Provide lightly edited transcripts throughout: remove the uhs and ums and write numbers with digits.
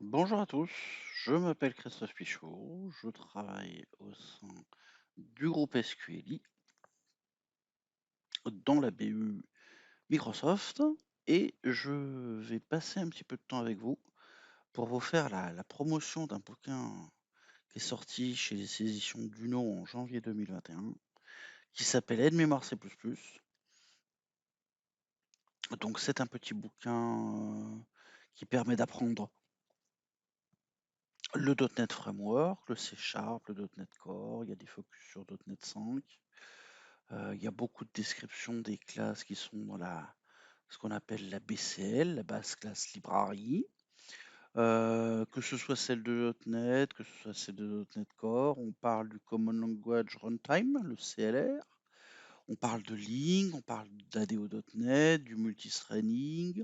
Bonjour à tous, je m'appelle Christophe Pichot, je travaille au sein du groupe SQLI dans la BU Microsoft et je vais passer un petit peu de temps avec vous pour vous faire la promotion d'un bouquin qui est sorti chez les éditions Duno en janvier 2021 qui s'appelle Aide-mémoire C++. Donc c'est un petit bouquin qui permet d'apprendre le .NET Framework, le C Sharp, le .NET Core, il y a des focus sur .NET 5. Il y a beaucoup de descriptions des classes qui sont dans ce qu'on appelle la BCL, la Base Class Library. Que ce soit celle de .NET, que ce soit celle de .NET Core, on parle du Common Language Runtime, le CLR. On parle de Ling, on parle d'ADO.NET, du multithreading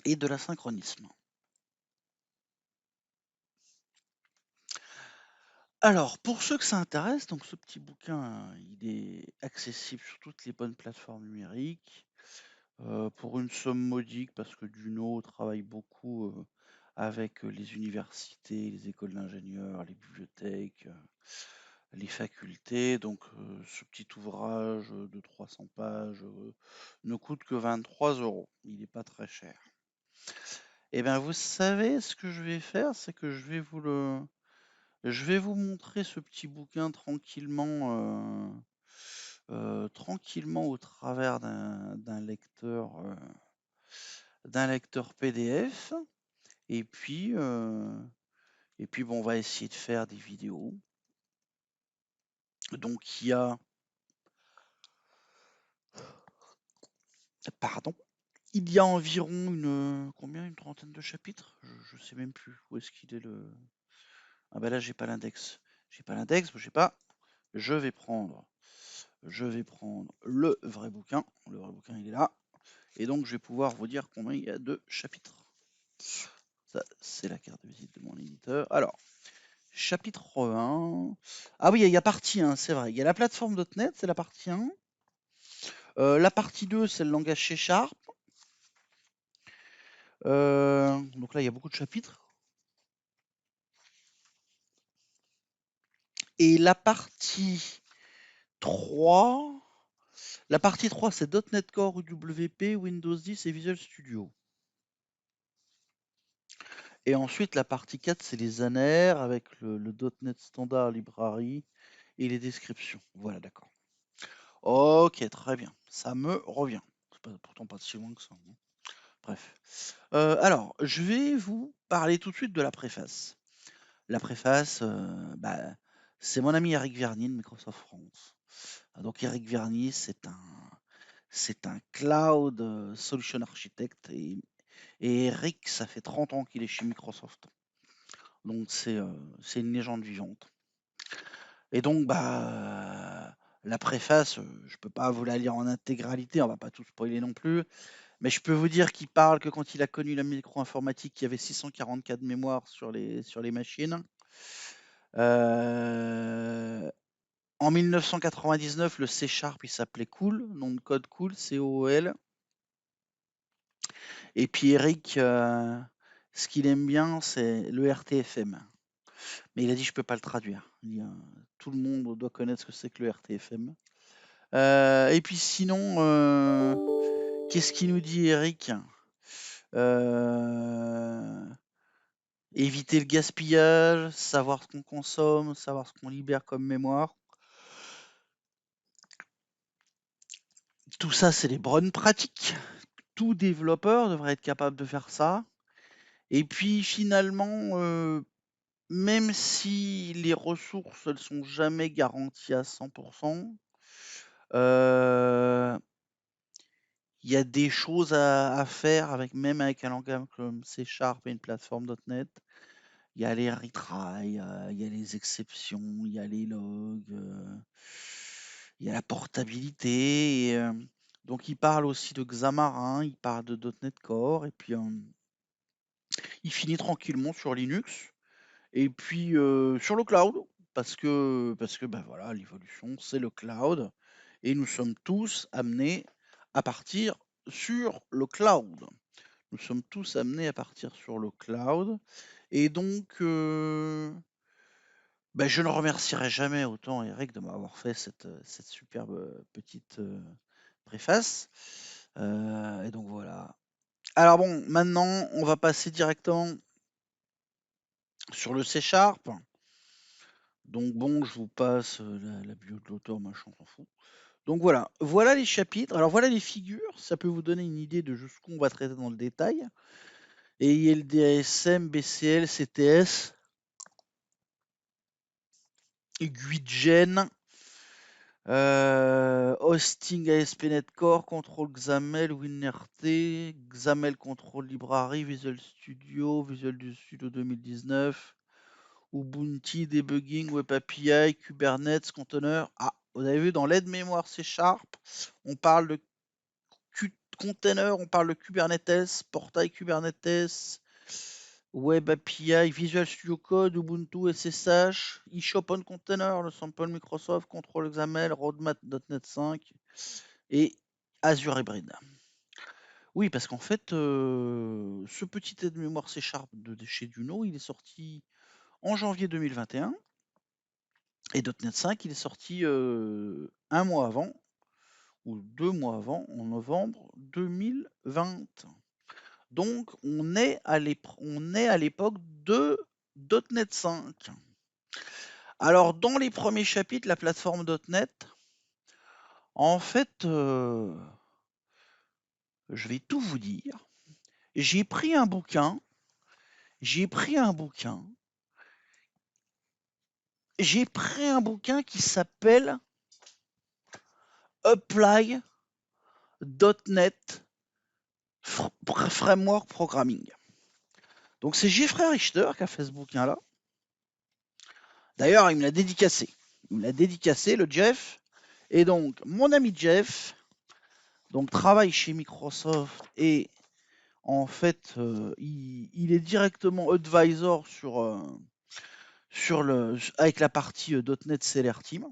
et de l'asynchronisme. Alors, pour ceux que ça intéresse, donc ce petit bouquin, il est accessible sur toutes les bonnes plateformes numériques. Pour une somme modique, parce que Duno travaille beaucoup avec les universités, les écoles d'ingénieurs, les bibliothèques, les facultés. Donc ce petit ouvrage de 300 pages ne coûte que 23 euros. Il n'est pas très cher. Et bien vous savez, ce que je vais faire, c'est que je vais vous montrer ce petit bouquin tranquillement au travers d'un lecteur PDF. Et puis, bon, on va essayer de faire des vidéos. Donc, pardon, il y a environ une trentaine de chapitres. Je sais même plus où est-ce qu'il est le. Ah ben là, j'ai pas l'index. J'ai pas l'index, bougez pas. Je vais prendre le vrai bouquin. Le vrai bouquin, il est là. Et donc, je vais pouvoir vous dire combien il y a de chapitres. Ça, c'est la carte de visite de mon éditeur. Alors, chapitre 1. Ah oui, il y a partie 1, c'est vrai. Il y a la plateforme .NET, c'est la partie 1. La partie 2, c'est le langage C Sharp. Donc là, il y a beaucoup de chapitres. Et la partie 3, c'est .NET Core, UWP, Windows 10 et Visual Studio. Et ensuite, la partie 4, c'est les annaires avec le .NET Standard Library et les descriptions. Voilà, d'accord. Ok, très bien. Ça me revient. C'est pourtant pas si loin que ça, hein. Bref. Alors, je vais vous parler tout de suite de la préface. La préface, c'est mon ami Eric Verny de Microsoft France. Donc Eric Verny, c'est un cloud solution architect et Eric, ça fait 30 ans qu'il est chez Microsoft. Donc c'est une légende vivante. Et donc la préface, je peux pas vous la lire en intégralité, on va pas tout spoiler non plus. Mais je peux vous dire qu'il parle que quand il a connu la micro-informatique, il y avait 644 de mémoire sur les machines. Euh, En 1999, le C Sharp, il s'appelait Cool, nom de code Cool, C-O-O-L. Et puis Eric, ce qu'il aime bien, c'est le RTFM. Mais il a dit, je peux pas le traduire. Il dit, tout le monde doit connaître ce que c'est que le RTFM. Et puis sinon, qu'est-ce qu'il nous dit, Eric? Euh, Éviter le gaspillage, savoir ce qu'on consomme, savoir ce qu'on libère comme mémoire. Tout ça, c'est des bonnes pratiques. Tout développeur devrait être capable de faire ça. Et puis finalement, même si les ressources ne sont jamais garanties à 100%, il y a des choses à faire même avec un langage comme C Sharp et une plateforme .NET. Il y a les retries, il y a les exceptions, il y a les logs, il y a la portabilité. Donc il parle aussi de Xamarin, il parle de .NET Core, et puis il finit tranquillement sur Linux, et puis sur le cloud, parce que voilà, l'évolution, c'est le cloud, et nous sommes tous amenés à partir sur le cloud. Nous sommes tous amenés à partir sur le cloud. Et donc, ben, je ne remercierai jamais autant Eric de m'avoir fait cette superbe petite préface. Et donc voilà. Alors bon, maintenant, on va passer directement sur le C#. Donc bon, je vous passe la bio de l'auteur, machin, on s'en fout. Donc voilà, voilà les chapitres. Alors voilà les figures, ça peut vous donner une idée de jusqu'où on va traiter dans le détail. Et ILDASM, BCL, CTS, GUIDGEN, Hosting ASP.NET Core, Control XAML, WinRT, XAML Control Library, Visual Studio, Visual Studio 2019, Ubuntu, Debugging, Web API, Kubernetes, Container. Ah, vous avez vu dans l'aide-mémoire C#, on parle de container, on parle de Kubernetes, portail Kubernetes, Web API, Visual Studio Code, Ubuntu, SSH, eShop on Container, le sample Microsoft, Control XAML, Roadmap.NET 5 et Azure Hybrid. Oui, parce qu'en fait, ce petit aide-mémoire C# de chez Duno, il est sorti en janvier 2021 et .NET 5, il est sorti un mois avant ou 2 mois avant, en novembre 2020. Donc, on est à l'époque de .NET 5. Alors, dans les premiers chapitres, la plateforme .NET, en fait, je vais tout vous dire. J'ai pris un bouquin. J'ai pris un bouquin qui s'appelle Apply .NET Framework Programming. Donc, c'est Jeffrey Richter qui a fait ce bouquin-là. D'ailleurs, il me l'a dédicacé. Il me l'a dédicacé, le Jeff. Et donc, mon ami Jeff, donc travaille chez Microsoft et en fait, il est directement advisor avec la partie .NET CLR Team.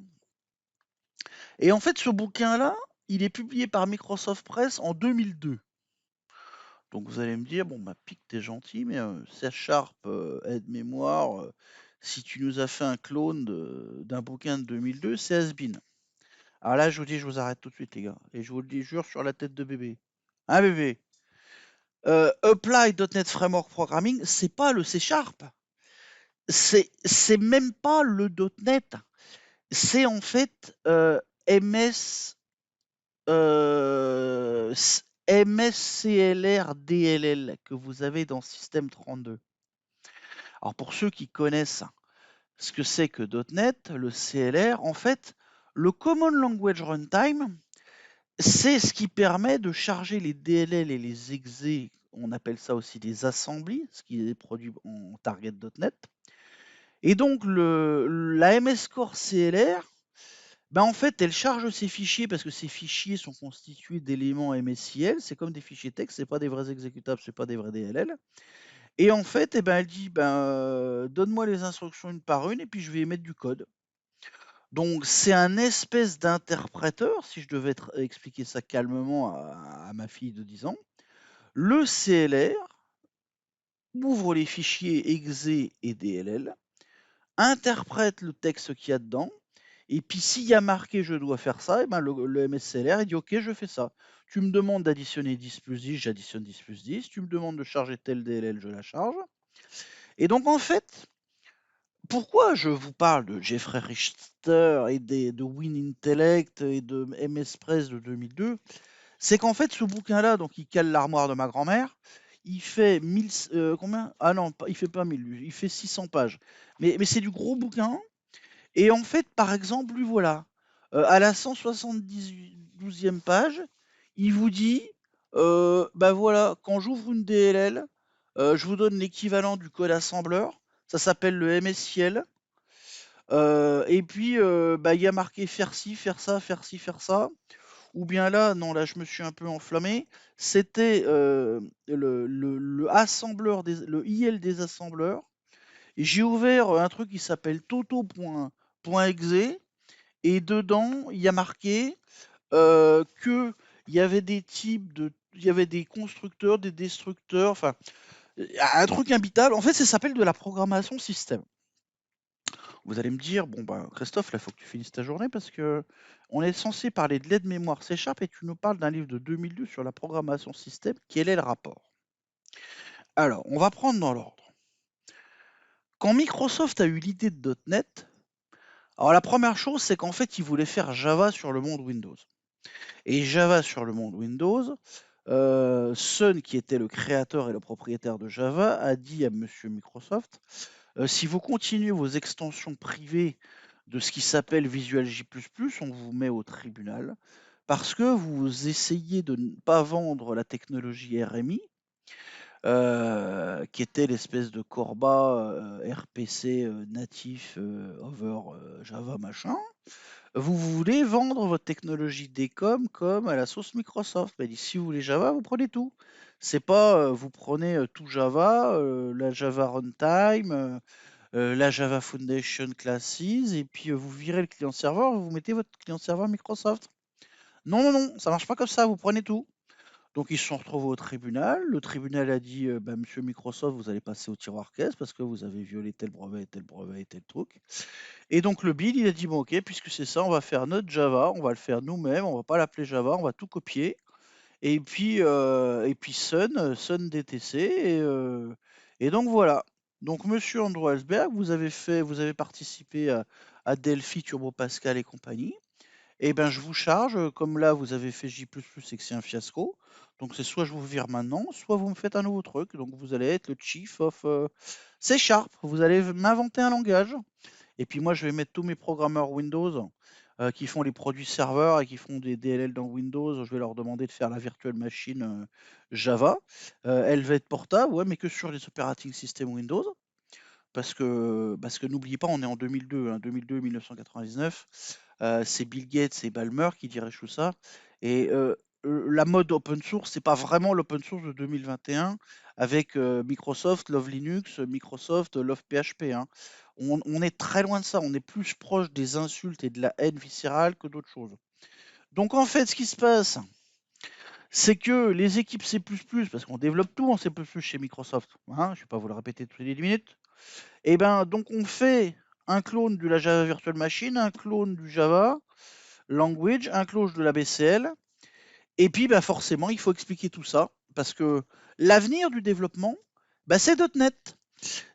Et en fait, ce bouquin-là, il est publié par Microsoft Press en 2002. Donc vous allez me dire, bon, bah, Pic, t'es gentil, mais C# aide-mémoire, si tu nous as fait un clone d'un bouquin de 2002, c'est has-been. Alors là, je vous dis, je vous arrête tout de suite, les gars. Et je vous le dis, jure sur la tête de bébé. Hein, bébé? Apply.NET Framework Programming, c'est pas le C#. C'est même pas le .NET. C'est en fait MS, MSCLR DLL que vous avez dans System 32. Alors pour ceux qui connaissent ce que c'est que .NET, le CLR, en fait, le Common Language Runtime, c'est ce qui permet de charger les DLL et les exés, on appelle ça aussi des assemblies, ce qui est produit en target.NET. Et donc la MS Core CLR, ben en fait, elle charge ces fichiers parce que ces fichiers sont constitués d'éléments MSIL, c'est comme des fichiers texte, c'est pas des vrais exécutables, c'est pas des vrais DLL. Et en fait, eh ben, elle dit, donne-moi les instructions une par une et puis je vais émettre du code. Donc c'est un espèce d'interpréteur, si je devais expliquer ça calmement à ma fille de 10 ans. Le CLR ouvre les fichiers exe et DLL, interprète le texte qu'il y a dedans, et puis s'il y a marqué je dois faire ça, et ben le MSCLR il dit ok je fais ça. Tu me demandes d'additionner 10 plus 10, j'additionne 10 plus 10. Tu me demandes de charger tel DLL, je la charge. Et donc en fait, pourquoi je vous parle de Jeffrey Richter et de WinIntellect et de MS Press de 2002, c'est qu'en fait ce bouquin-là, donc il cale l'armoire de ma grand-mère, il fait 1000, combien? Ah non, il fait pas 1000, il fait 600 pages. Mais c'est du gros bouquin. Et en fait, par exemple, lui voilà, à la 172e page, il vous dit, bah voilà, quand j'ouvre une DLL, je vous donne l'équivalent du code assembleur, ça s'appelle le MSCL. Et puis, bah, il y a marqué faire ci, faire ça, faire ci, faire ça. Ou bien là, non, là, je me suis un peu enflammé. C'était le assembleur, le IL des assembleurs. Et j'ai ouvert un truc qui s'appelle toto.exe. Et dedans, il y a marqué qu'il y avait des types de il y avait des constructeurs, des destructeurs, enfin, un truc imbitable. En fait, ça s'appelle de la programmation système. Vous allez me dire, bon ben Christophe, là, il faut que tu finisses ta journée parce que on est censé parler de l'aide-mémoire C# et tu nous parles d'un livre de 2002 sur la programmation système. Quel est le rapport? Alors, on va prendre dans l'ordre. Quand Microsoft a eu l'idée de .NET, alors la première chose, c'est qu'en fait, ils voulaient faire Java sur le monde Windows. Et Java sur le monde Windows, Sun, qui était le créateur et le propriétaire de Java, a dit à monsieur Microsoft, si vous continuez vos extensions privées de ce qui s'appelle Visual J++, on vous met au tribunal parce que vous essayez de ne pas vendre la technologie RMI, qui était l'espèce de Corba RPC natif over Java machin. Vous voulez vendre votre technologie DCOM comme à la sauce Microsoft. Ben, si vous voulez Java, vous prenez tout. C'est pas vous prenez tout Java, la Java Runtime, la Java Foundation Classes, et puis vous virez le client-serveur, vous mettez votre client-serveur Microsoft. Non, non, non, ça marche pas comme ça, vous prenez tout. Donc ils se sont retrouvés au tribunal. Le tribunal a dit, bah, monsieur Microsoft, vous allez passer au tiroir caisse parce que vous avez violé tel brevet, tel brevet et tel truc. Et donc le Bill, il a dit, bon ok, puisque c'est ça, on va faire notre Java, on va le faire nous-mêmes, on va pas l'appeler Java, on va tout copier. Et puis Sun DTC, et donc voilà. Donc monsieur Andrew Ellsberg, vous avez participé à Delphi, Turbo Pascal et compagnie. Eh ben, je vous charge, comme là vous avez fait J++ et que c'est un fiasco. Donc c'est soit je vous vire maintenant, soit vous me faites un nouveau truc. Donc vous allez être le chief of C#. Vous allez m'inventer un langage. Et puis moi, je vais mettre tous mes programmeurs Windows qui font les produits serveurs et qui font des DLL dans Windows. Je vais leur demander de faire la virtual machine Java. Elle va être portable, ouais, mais que sur les operating systems Windows. Parce que n'oubliez pas, on est en 2002, hein, 2002-1999. C'est Bill Gates et Balmer qui dirigent tout ça. Et la mode open source, c'est pas vraiment l'open source de 2021 avec Microsoft Love Linux, Microsoft Love PHP, hein. On est très loin de ça. On est plus proche des insultes et de la haine viscérale que d'autres choses. Donc en fait, ce qui se passe, c'est que les équipes C++, parce qu'on développe tout en C++ chez Microsoft, hein, je ne vais pas vous le répéter toutes les 10 minutes, et ben donc on fait un clone de la Java Virtual Machine, un clone du Java Language, un clone de la BCL, et puis bah forcément il faut expliquer tout ça, parce que l'avenir du développement, bah, c'est .NET.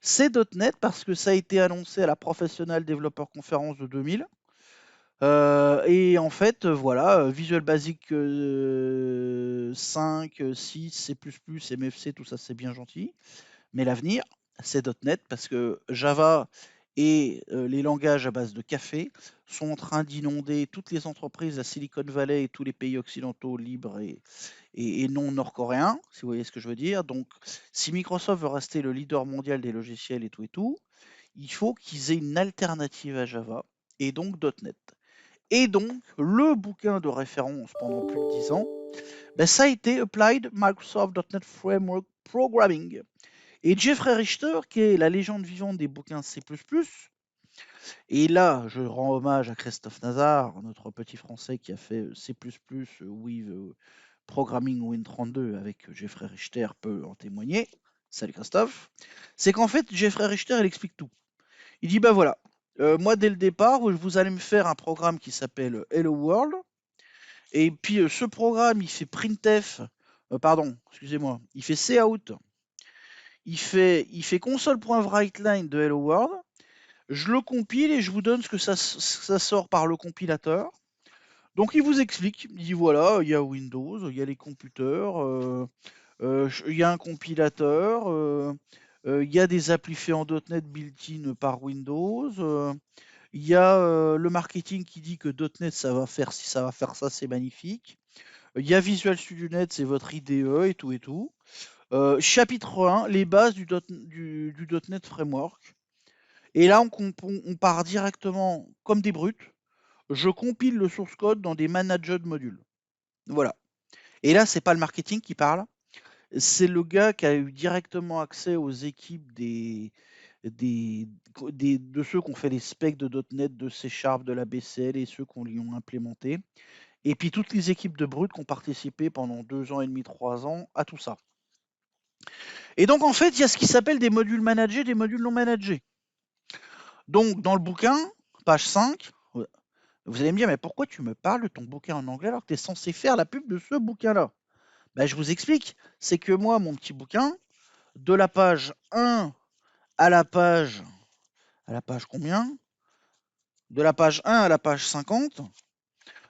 C'est .NET parce que ça a été annoncé à la Professional Developer Conference de 2000. Et en fait, voilà, Visual Basic 5, 6, C++, MFC, tout ça c'est bien gentil. Mais l'avenir, c'est .NET parce que Java et les langages à base de café sont en train d'inonder toutes les entreprises à Silicon Valley et tous les pays occidentaux libres et non nord-coréens, si vous voyez ce que je veux dire. Donc, si Microsoft veut rester le leader mondial des logiciels et tout, il faut qu'ils aient une alternative à Java et donc .NET. Et donc, le bouquin de référence pendant plus de 10 ans, ben, ça a été Applied Microsoft.NET Framework Programming. Et Jeffrey Richter, qui est la légende vivante des bouquins C++, et là, je rends hommage à Christophe Nazar, notre petit français qui a fait C++ with Programming Win32 avec Jeffrey Richter, peut en témoigner. Salut Christophe. C'est qu'en fait, Jeffrey Richter, il explique tout. Il dit, bah voilà, moi dès le départ, vous allez me faire un programme qui s'appelle Hello World, et puis ce programme, il fait printf, pardon, excusez-moi, il fait cout, il fait console.writeLine de Hello World, je le compile et je vous donne ce que ça sort par le compilateur. Donc il vous explique, il dit voilà, il y a Windows, il y a les computers, il y a un compilateur, il y a des applis faits en .NET built-in par Windows, il y a le marketing qui dit que .NET ça va faire ci, ça va faire ça, c'est magnifique. Il y a Visual Studio Net, c'est votre IDE et tout et tout. Chapitre 1, les bases du .NET Framework. Et là, on part directement comme des brutes. Je compile le source code dans des managers de modules. Voilà. Et là, c'est pas le marketing qui parle, c'est le gars qui a eu directement accès aux équipes des, de ceux qui ont fait les specs de .NET, de C Sharp, de la BCL et ceux qui lui ont implémenté. Et puis toutes les équipes de Brut qui ont participé pendant 2 ans et demi, 3 ans à tout ça. Et donc en fait, il y a ce qui s'appelle des modules managés, des modules non managés. Donc dans le bouquin, page 5, vous allez me dire, mais pourquoi tu me parles de ton bouquin en anglais alors que tu es censé faire la pub de ce bouquin-là? Ben, je vous explique, c'est que moi, mon petit bouquin, de la page 1 à la page combien? De la page 1 à la page 50,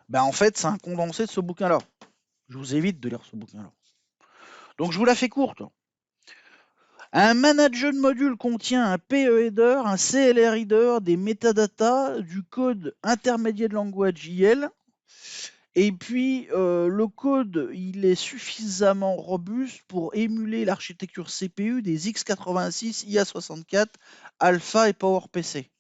ben en fait, c'est un condensé de ce bouquin-là. Je vous évite de lire ce bouquin-là. Donc je vous la fais courte. Un manager de module contient un PE header, un CLR header, des metadatas, du code intermédiaire language IL. Et puis le code, il est suffisamment robuste pour émuler l'architecture CPU des x86, IA64, Alpha et PowerPC.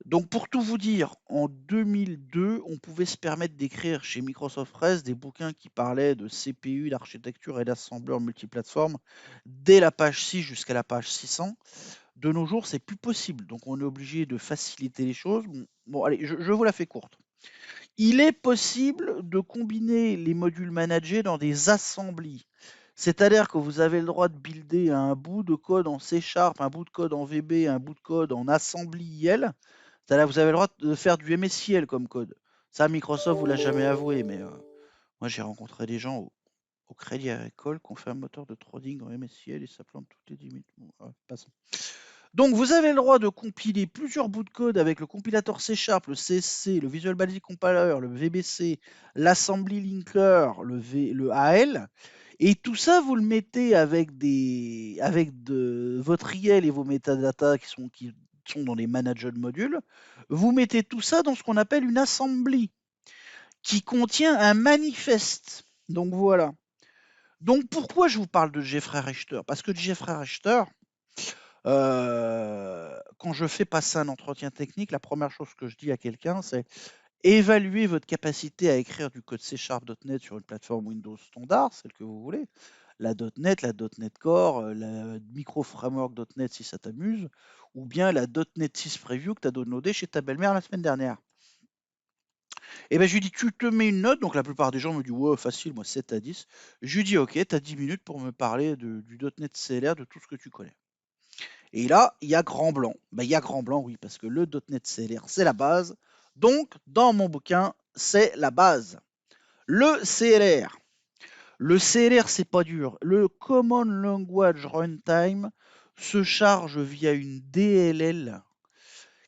Donc pour tout vous dire, en 2002, on pouvait se permettre d'écrire chez Microsoft Press des bouquins qui parlaient de CPU, d'architecture et d'assembleur multiplateforme dès la page 6 jusqu'à la page 600. De nos jours, c'est plus possible. Donc on est obligé de faciliter les choses. Bon allez, je vous la fais courte. Il est possible de combiner les modules managés dans des assemblies. C'est-à-dire que vous avez le droit de builder un bout de code en C#, un bout de code en VB, un bout de code en assembly IL. C'est-à-dire que vous avez le droit de faire du MSIL comme code. Ça, Microsoft vous l'a jamais avoué, mais moi j'ai rencontré des gens au Crédit Agricole qui ont fait un moteur de threading en MSIL et ça plante toutes les 10 minutes. Bon, passons. Donc vous avez le droit de compiler plusieurs bouts de code avec le compilateur C#, le CSC, le Visual Basic Compiler, le VBC, l'Assembly Linker, le AL. Et tout ça, vous le mettez avec votre IL et vos metadatas qui sont dans les managers de modules. Vous mettez tout ça dans ce qu'on appelle une assembly qui contient un manifeste. Donc voilà. Donc pourquoi je vous parle de Jeffrey Richter? Parce que Jeffrey Richter, quand je fais passer un entretien technique, la première chose que je dis à quelqu'un, c'est évaluer votre capacité à écrire du code C#.NET sur une plateforme Windows standard, celle que vous voulez, la .NET, la .NET Core, la micro-framework.NET si ça t'amuse, ou bien la .NET 6 Preview que tu as downloadé chez ta belle-mère la semaine dernière. Et ben je lui dis, tu te mets une note, donc la plupart des gens me disent, ouais, facile, moi 7 à 10. Je lui dis, ok, tu as 10 minutes pour me parler du .NET CLR, de tout ce que tu connais. Et là, il y a grand blanc. Ben, il y a grand blanc, oui, parce que le .NET CLR, c'est la base. Donc, dans mon bouquin, c'est la base. Le CLR. Le CLR, c'est pas dur. Le Common Language Runtime se charge via une DLL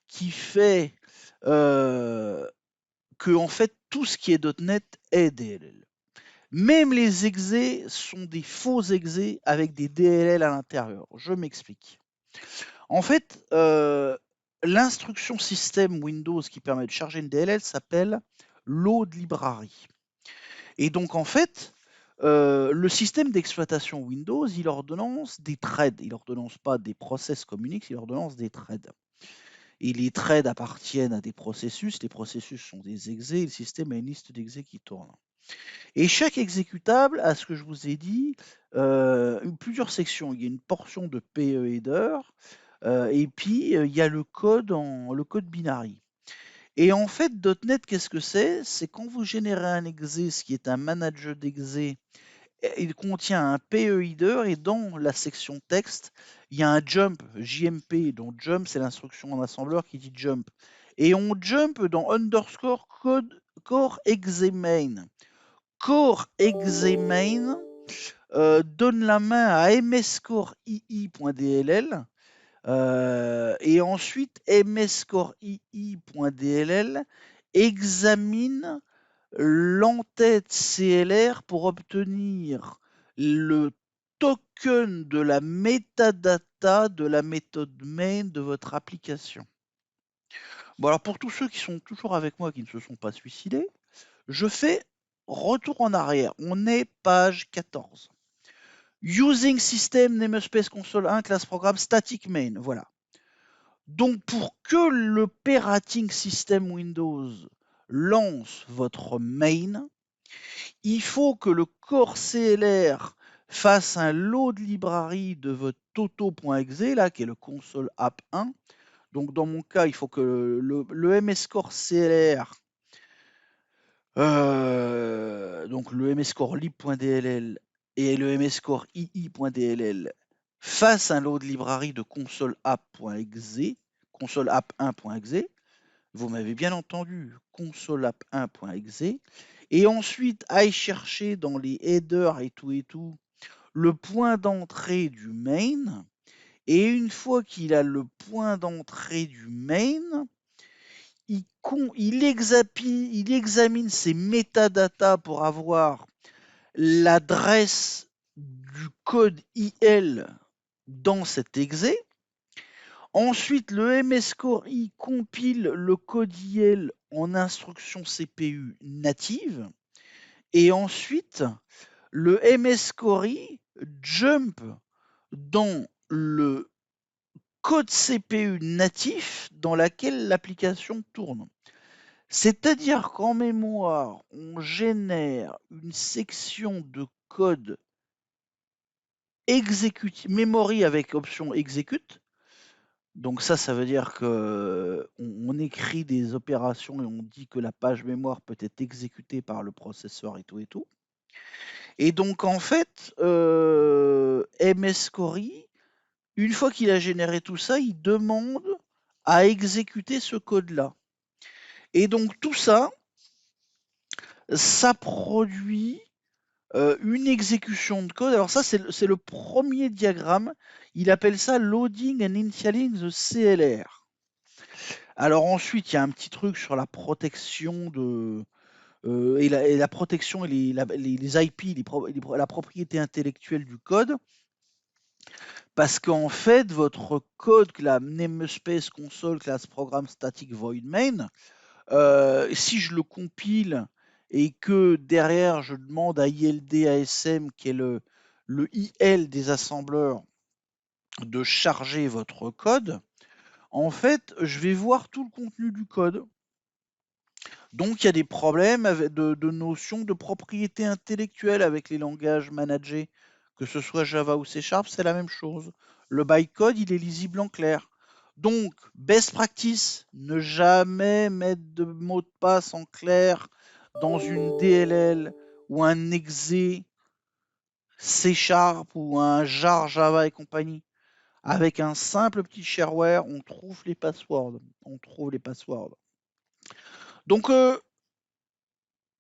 qui fait que, en fait, tout ce qui est .NET est DLL. Même les exés sont des faux exés avec des DLL à l'intérieur. Je m'explique. En fait, l'instruction système Windows qui permet de charger une DLL s'appelle load library. Et donc, en fait, le système d'exploitation Windows, il ordonnance des threads. Il ordonnance pas des process comme Unix, il ordonnance des threads. Et les threads appartiennent à des processus. Les processus sont des exés. Et le système a une liste d'exés qui tourne. Et chaque exécutable a ce que je vous ai dit, plusieurs sections. Il y a une portion de PE header, et puis il y a le code binary. Et en fait, .NET, qu'est-ce que c'est? C'est quand vous générez un exe, ce qui est un manager d'exe, il contient un PE header et dans la section texte, il y a un jump, JMP. Donc jump, c'est l'instruction en assembleur qui dit jump. Et on jump dans underscore code core exe main. Core exe main donne la main à mscoreii.dll et ensuite mscoreii.dll examine l'entête CLR pour obtenir le token de la metadata de la méthode main de votre application. Bon alors pour tous ceux qui sont toujours avec moi, qui ne se sont pas suicidés, je fais retour en arrière. On est page 14. Using system namespace console 1 classe programme static main. Voilà. Donc pour que l'operating system Windows lance votre main, il faut que le core CLR fasse un load library de votre toto.exe, là, qui est le console app 1. Donc dans mon cas, il faut que le MS Core CLR Donc le mscorelib.dll et le mscorei.dll fassent un load library de consoleapp.exe, consoleapp1.exe. Vous m'avez bien entendu, consoleapp1.exe. Et ensuite, aille chercher dans les headers et tout, le point d'entrée du main. Et une fois qu'il a le point d'entrée du main, il examine ses métadatas pour avoir l'adresse du code IL dans cet exe. Ensuite, le mscorei compile le code IL en instruction CPU native. Et ensuite, le mscorei jump dans le code CPU natif dans laquelle l'application tourne. C'est-à-dire qu'en mémoire, on génère une section de code execute, memory avec option execute. Donc ça veut dire que on écrit des opérations et on dit que la page mémoire peut être exécutée par le processeur et tout. Et donc en fait, mscorei, une fois qu'il a généré tout ça, il demande à exécuter ce code-là. Et donc tout ça, ça produit une exécution de code. Alors ça, c'est le premier diagramme. Il appelle ça Loading and Initializing the CLR. Alors ensuite, il y a un petit truc sur la protection de... et la protection et les IP, la propriété intellectuelle du code. Parce qu'en fait, votre code, la namespace console class program static void main, si je le compile et que derrière je demande à ILD ASM, qui est le IL des assembleurs, de charger votre code, en fait, je vais voir tout le contenu du code. Donc il y a des problèmes de notions de propriété intellectuelle avec les langages managés, que ce soit Java ou C#, c'est la même chose. Le bytecode, il est lisible en clair. Donc, best practice, ne jamais mettre de mot de passe en clair dans une DLL ou un exe C# ou un jar Java et compagnie. Avec un simple petit shareware, on trouve les passwords. Donc,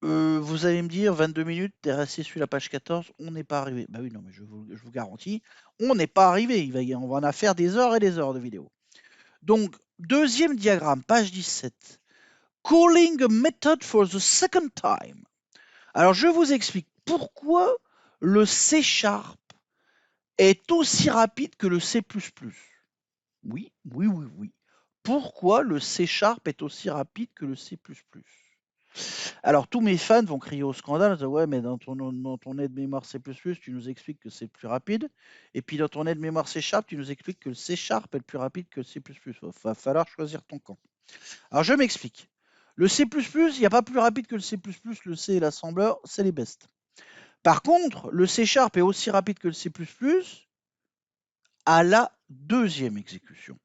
vous allez me dire, 22 minutes, t'es resté sur la page 14, on n'est pas arrivé. Bah oui, non, mais je vous garantis, on n'est pas arrivé. On va en faire des heures et des heures de vidéo. Donc, deuxième diagramme, page 17. Calling a method for the second time. Alors, je vous explique pourquoi le C# est aussi rapide que le C++. Oui. Pourquoi le C# est aussi rapide que le C++? Alors, tous mes fans vont crier au scandale, dire, ouais, mais dans ton aide-mémoire C++, tu nous expliques que c'est plus rapide. Et puis dans ton aide-mémoire C#, tu nous expliques que le C# est plus rapide que le C++. Il va falloir choisir ton camp. Alors, je m'explique. Le C++, il n'y a pas plus rapide que le C++, le C et l'assembleur, c'est les bestes. Par contre, le C# est aussi rapide que le C++ à la deuxième exécution.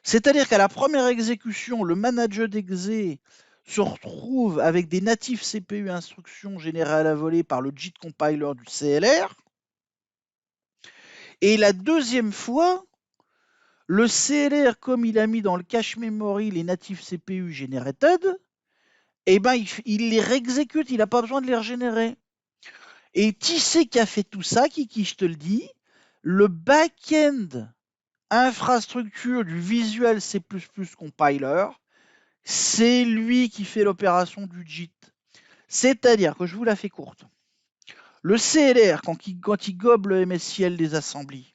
C'est-à-dire qu'à la première exécution, le manager d'exe se retrouve avec des natifs CPU instructions générées à la volée par le JIT compiler du CLR. Et la deuxième fois, le CLR, comme il a mis dans le cache memory les natifs CPU generated, eh ben, il les réexécute, il n'a pas besoin de les régénérer. Et qui c'est qui a fait tout ça, qui je te le dis? Le back-end infrastructure du Visual C++ compiler, c'est lui qui fait l'opération du JIT. C'est-à-dire que je vous la fais courte. Le CLR, quand il gobe le MSIL des assemblies,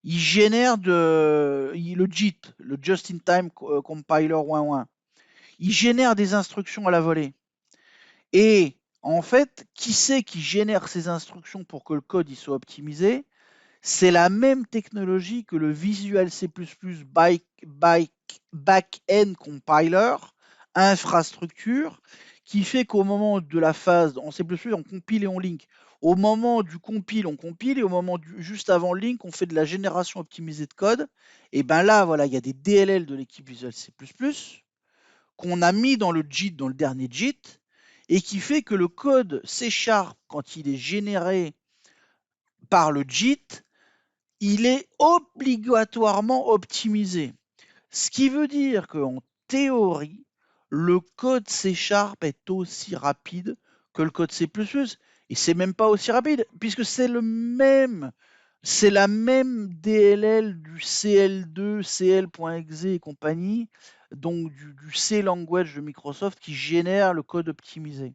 il génère le JIT, le Just in Time Compiler 1.1. Il génère des instructions à la volée. Et en fait, qui c'est qui génère ces instructions pour que le code il soit optimisé? C'est la même technologie que le Visual C++ Back-End Compiler, infrastructure, qui fait qu'au moment de la phase, en C++, on compile et on link. Au moment du compile, on compile, et au moment juste avant le link, on fait de la génération optimisée de code. Et bien là, voilà, il y a des DLL de l'équipe Visual C++ qu'on a mis dans le JIT, dans le dernier JIT, et qui fait que le code C#, quand il est généré par le JIT, il est obligatoirement optimisé. Ce qui veut dire qu'en théorie, le code C# est aussi rapide que le code C++. Et c'est même pas aussi rapide, puisque c'est la même DLL du CL2, CL.exe et compagnie, donc du C language de Microsoft qui génère le code optimisé.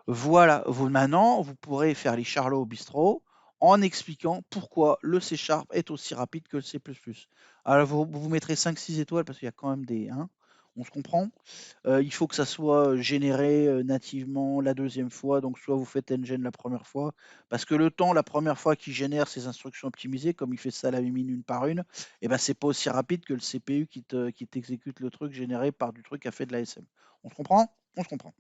Voilà, maintenant, vous pourrez faire les charlots au bistrot en expliquant pourquoi le C# est aussi rapide que le C++. Alors, vous mettrez 5-6 étoiles parce qu'il y a quand même des... Hein, on se comprend. Il faut que ça soit généré nativement la deuxième fois. Donc, soit vous faites Ngen la première fois, parce que le temps, la première fois qu'il génère ces instructions optimisées, comme il fait ça à la mine une par une, et ben, c'est pas aussi rapide que le CPU qui t'exécute le truc généré par du truc qui a fait de l'ASM. On se comprend? On se comprend.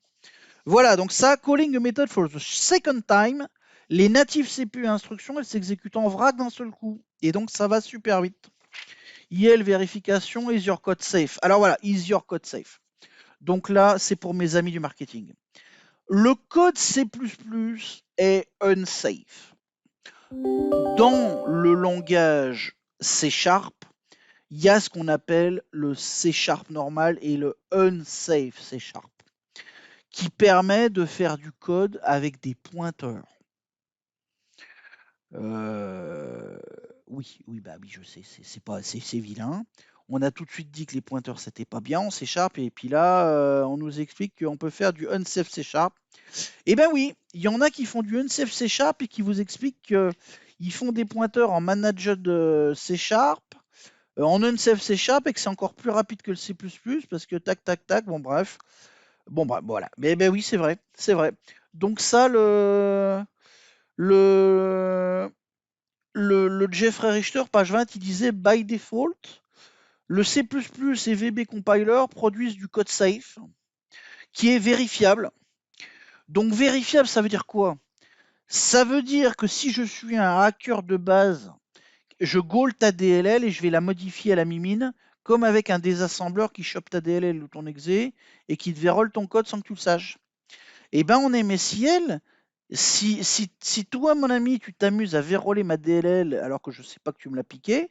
Voilà, donc ça, calling a method for the second time, les natives CPU instructions, elles s'exécutent en vrac d'un seul coup. Et donc ça va super vite. IL vérification, is your code safe? Alors voilà, is your code safe? Donc là, c'est pour mes amis du marketing. Le code C++ est unsafe. Dans le langage C#, il y a ce qu'on appelle le C# normal et le unsafe C#, qui permet de faire du code avec des pointeurs. Oui, bah oui, je sais, c'est vilain. On a tout de suite dit que les pointeurs c'était pas bien en C# et puis là on nous explique qu'on peut faire du unsafe C#. Eh ben oui, il y en a qui font du unsafe C# et qui vous expliquent qu'ils font des pointeurs en manager de C#, en unsafe C# et que c'est encore plus rapide que le C++ parce que tac tac tac, bon bref. Bon bah voilà. Mais ben oui, c'est vrai, c'est vrai. Donc ça le le Jeffrey Richter, page 20, il disait by default, le C++ et VB compiler produisent du code safe qui est vérifiable. Donc vérifiable, ça veut dire quoi? Ça veut dire que si je suis un hacker de base, je gaule ta DLL et je vais la modifier à la mimine, comme avec un désassembleur qui chope ta DLL ou ton exe et qui te vérole ton code sans que tu le saches. Et ben en MSIL, si toi, mon ami, tu t'amuses à véroler ma DLL alors que je ne sais pas que tu me l'as piqué,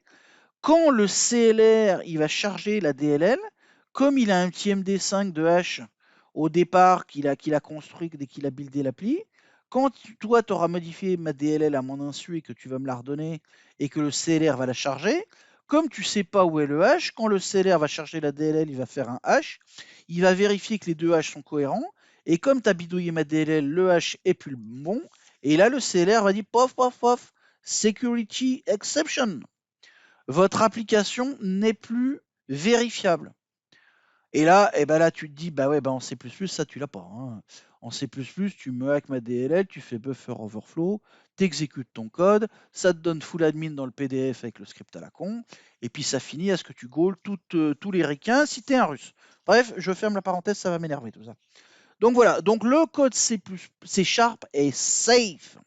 quand le CLR il va charger la DLL, comme il a un petit MD5 de H au départ qu'il a construit dès qu'il a buildé l'appli, quand toi tu auras modifié ma DLL à mon insu et que tu vas me la redonner et que le CLR va la charger, comme tu ne sais pas où est le H, quand le CLR va charger la DLL, il va faire un H, il va vérifier que les deux H sont cohérents, et comme tu as bidouillé ma DLL, le H est plus bon, et là le CLR va dire pof pof pof, security exception. Votre application n'est plus vérifiable. Et là, eh ben là, tu te dis, bah ouais, bah en C++, ça, tu l'as pas. Hein. En C++, tu me hack ma DLL, tu fais buffer overflow, tu exécutes ton code, ça te donne full admin dans le PDF avec le script à la con, et puis ça finit à ce que tu gaules tous les ricains si tu es un russe. Bref, je ferme la parenthèse, ça va m'énerver tout ça. Donc voilà, donc le code C++ est safe.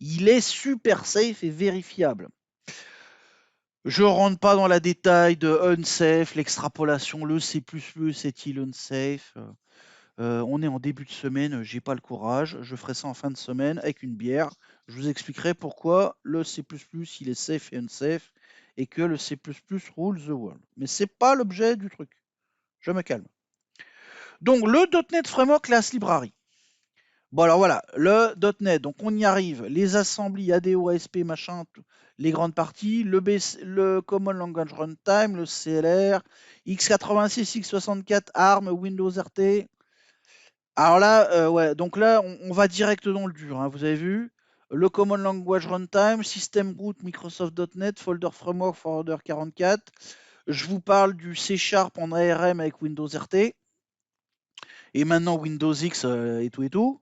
Il est super safe et vérifiable. Je rentre pas dans la détail de unsafe, l'extrapolation, le C++ est-il unsafe? On est en début de semaine, j'ai pas le courage. Je ferai ça en fin de semaine avec une bière. Je vous expliquerai pourquoi le C++ il est safe et unsafe et que le C++ rules the world. Mais c'est pas l'objet du truc. Je me calme. Donc le .NET Framework Class Library. Bon alors voilà, le .NET, donc on y arrive, les assemblies ADO, ASP, machin, les grandes parties, le Common Language Runtime, le CLR, x86, x64, ARM, Windows RT. Alors là, ouais, donc là, on va direct dans le dur, hein, vous avez vu. Le Common Language Runtime, System Root, Microsoft.NET, Folder Framework, Forwarder 44. Je vous parle du C# en ARM avec Windows RT. Et maintenant Windows X et tout et tout.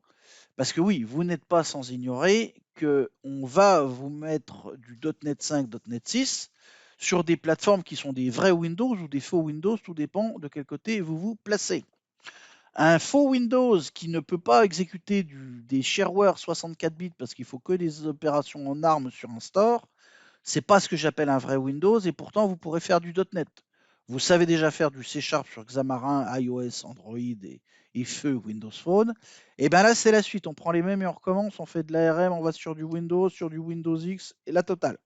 Parce que oui, vous n'êtes pas sans ignorer qu'on va vous mettre du .NET 5, .NET 6 sur des plateformes qui sont des vrais Windows ou des faux Windows, tout dépend de quel côté vous vous placez. Un faux Windows qui ne peut pas exécuter des shareware 64 bits parce qu'il faut que des opérations en ARM sur un store, c'est pas ce que j'appelle un vrai Windows et pourtant vous pourrez faire du .NET. Vous savez déjà faire du C# sur Xamarin, iOS, Android et feu Windows Phone. Et bien là, c'est la suite. On prend les mêmes et on recommence. On fait de l'ARM, on va sur du Windows X et la totale.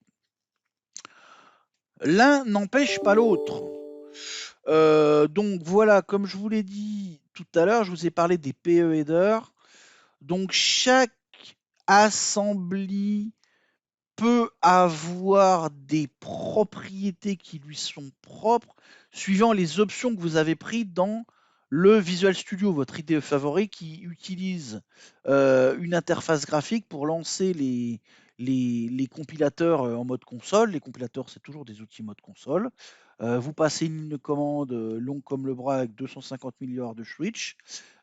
L'un n'empêche pas l'autre. Donc voilà, comme je vous l'ai dit tout à l'heure, je vous ai parlé des PE headers. Donc chaque assembly peut avoir des propriétés qui lui sont propres suivant les options que vous avez prises dans le Visual Studio, votre IDE favori qui utilise une interface graphique pour lancer les compilateurs en mode console. Les compilateurs, c'est toujours des outils mode console. Vous passez une ligne de commande longue comme le bras avec 250 milliards de switch,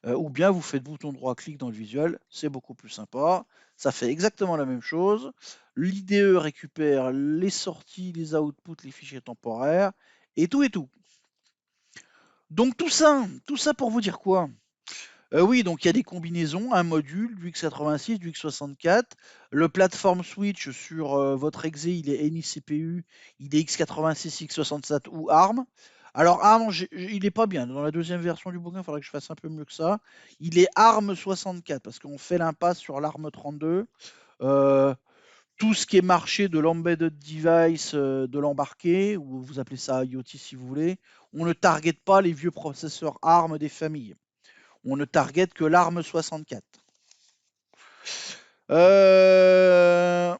ou bien vous faites bouton droit-clic dans le visuel, c'est beaucoup plus sympa. Ça fait exactement la même chose. L'IDE récupère les sorties, les outputs, les fichiers temporaires, et tout et tout. Donc tout ça pour vous dire quoi? Oui, donc il y a des combinaisons, un module, du x86, du x64. Le platform switch sur votre exe, il est NICPU, il est x86, x67 ou ARM. Alors ARM, il n'est pas bien. Dans la deuxième version du bouquin, il faudrait que je fasse un peu mieux que ça. Il est ARM 64 parce qu'on fait l'impasse sur l'ARM 32. Euh, tout ce qui est marché de l'embedded device, de l'embarqué, ou vous appelez ça IoT si vous voulez, on ne target pas les vieux processeurs ARM des familles. On ne target que l'ARM 64. Le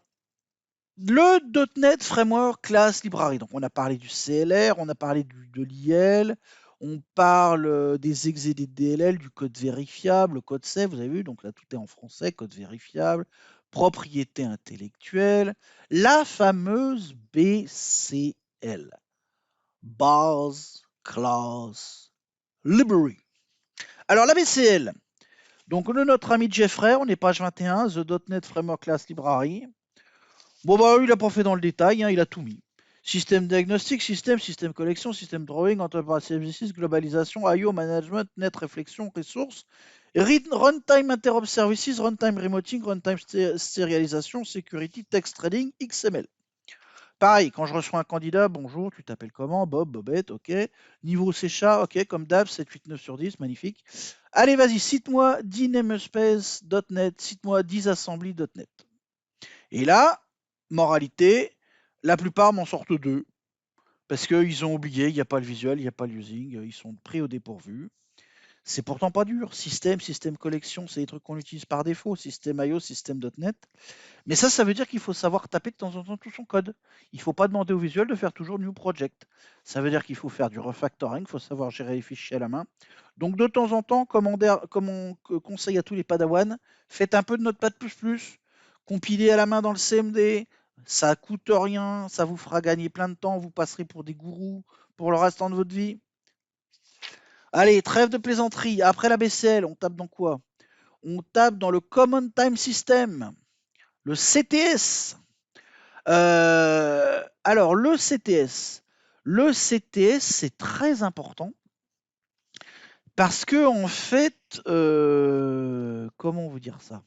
.NET Framework Class Library. Donc on a parlé du CLR, on a parlé de l'IL, on parle des exe et des DLL, du code vérifiable, le code safe, vous avez vu, donc là tout est en français, code vérifiable, propriété intellectuelle, la fameuse BCL, Base Class Library. Alors la BCL, donc notre ami Jeff Ray, on est page 21, The .NET Framework Class Library. Bon bah il a pas fait dans le détail, hein, il a tout mis. Système diagnostic, système collection, système drawing, enterprise services, globalisation, IO, management, net réflexion, ressources, runtime interrupt services, runtime remoting, runtime sérialisation, security, text trading, XML. Pareil, quand je reçois un candidat, bonjour, tu t'appelles comment? Bob, Bobette, ok. Niveau C#, ok, comme d'hab, 7, 8, 9 sur 10, magnifique. Allez, vas-y, cite-moi 10 namespace.net, cite-moi 10 assembly.net. Et là, moralité, la plupart m'en sortent deux. Parce qu'ils ont oublié, il n'y a pas le visuel, il n'y a pas le using, ils sont pris au dépourvu. C'est pourtant pas dur. Système collection, c'est des trucs qu'on utilise par défaut. Système IO, système.net. Mais ça veut dire qu'il faut savoir taper de temps en temps tout son code. Il ne faut pas demander au visuel de faire toujours new project. Ça veut dire qu'il faut faire du refactoring, il faut savoir gérer les fichiers à la main. Donc de temps en temps, comme on conseille à tous les padawans, faites un peu de Notepad++, compilez à la main dans le CMD, ça coûte rien, ça vous fera gagner plein de temps, vous passerez pour des gourous pour le restant de votre vie. Allez, trêve de plaisanterie. Après la BCL, on tape dans quoi? On tape dans le Common Time System, le CTS. Alors, le CTS, c'est très important parce que, en fait, comment vous dire ça?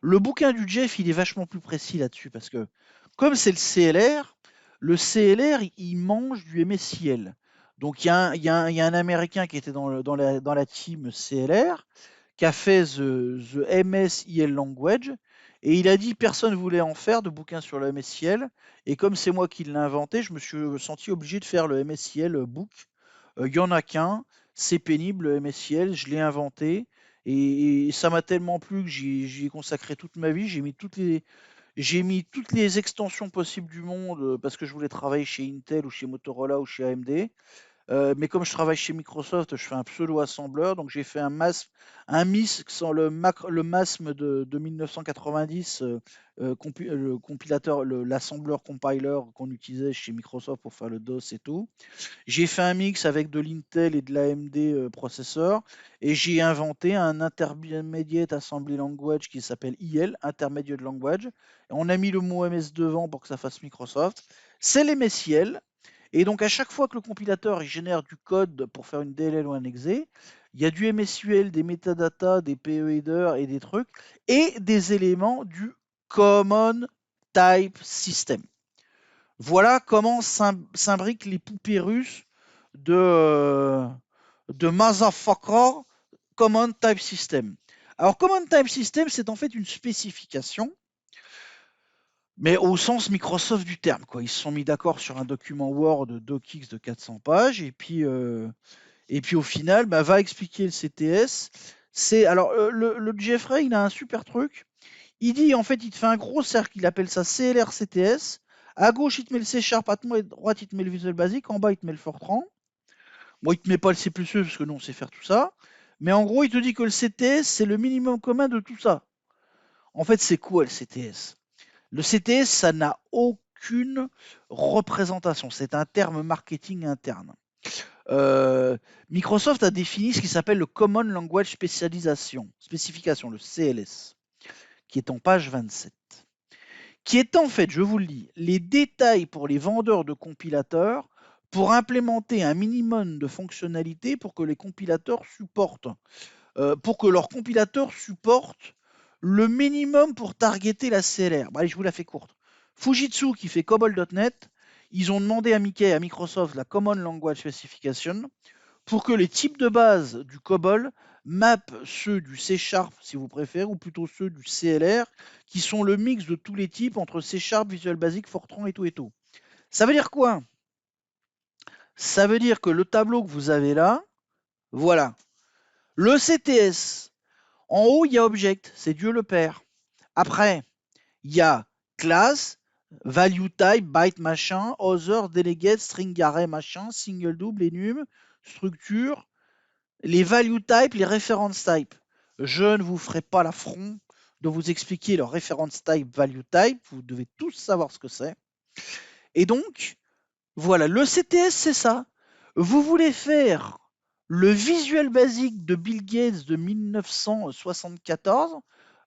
Le bouquin du Jeff, il est vachement plus précis là-dessus parce que, comme c'est le CLR, il mange du MSIL. Donc, il y a un Américain qui était dans la team CLR qui a fait the MSIL Language, et il a dit personne voulait en faire de bouquin sur le MSIL, et comme c'est moi qui l'ai inventé, je me suis senti obligé de faire le MSIL book. Il n'y en a qu'un, c'est pénible le MSIL, je l'ai inventé, et ça m'a tellement plu que j'y ai consacré toute ma vie, j'ai mis toutes les extensions possibles du monde parce que je voulais travailler chez Intel ou chez Motorola ou chez AMD. Mais comme je travaille chez Microsoft, je fais un pseudo-assembleur, donc j'ai fait un MISC sans le MASM de 1990, le compilateur, l'assembleur compiler qu'on utilisait chez Microsoft pour faire le DOS et tout. J'ai fait un mix avec de l'Intel et de l'AMD processeur, et j'ai inventé un Intermediate Assembly Language qui s'appelle IL, Intermediate Language. On a mis le mot MS devant pour que ça fasse Microsoft. C'est l'MSIL. Et donc, à chaque fois que le compilateur il génère du code pour faire une DLL ou un exe, il y a du MSUL, des metadata, des PE headers et des trucs, et des éléments du Common Type System. Voilà comment s'imbriquent les poupées russes de, de Motherfucker Common Type System. Alors, Common Type System, c'est en fait une spécification, mais au sens Microsoft du terme, quoi. Ils se sont mis d'accord sur un document Word DocX de 400 pages, et puis au final, bah, va expliquer le CTS. Le Jeffrey, il a un super truc. Il dit, en fait, il te fait un gros cercle, il appelle ça CLR CTS. À gauche, il te met le C Sharp, à droite, il te met le Visual Basic, en bas, il te met le Fortran. Bon, il te met pas le C++ parce que nous, on sait faire tout ça. Mais en gros, il te dit que le CTS, c'est le minimum commun de tout ça. En fait, c'est quoi le CTS? Le CTS, ça n'a aucune représentation. C'est un terme marketing interne. Euh, Microsoft a défini ce qui s'appelle le Common Language Spécification, le CLS, qui est en page 27. Qui est en fait, je vous le dis, les détails pour les vendeurs de compilateurs pour implémenter un minimum de fonctionnalités pour que les compilateurs supportent, pour que leurs compilateurs supportent le minimum pour targeter la CLR. Bah, allez, je vous la fais courte. Fujitsu, qui fait COBOL.NET, ils ont demandé à Mickey et à Microsoft la Common Language Specification pour que les types de base du COBOL mappent ceux du C Sharp, si vous préférez, ou plutôt ceux du CLR, qui sont le mix de tous les types entre C Sharp, Visual Basic, Fortran et tout et tout. Ça veut dire quoi? Ça veut dire que le tableau que vous avez là, voilà. Le CTS, en haut, il y a Object, c'est Dieu le Père. Après, il y a Class, Value Type, Byte machin, Other, Delegate, String Array machin, Single Double, Enum, Structure, les value type, les reference type. Je ne vous ferai pas l'affront de vous expliquer le reference type, value type. Vous devez tous savoir ce que c'est. Et donc, voilà, le CTS, c'est ça. Vous voulez faire le visuel basique de Bill Gates de 1974.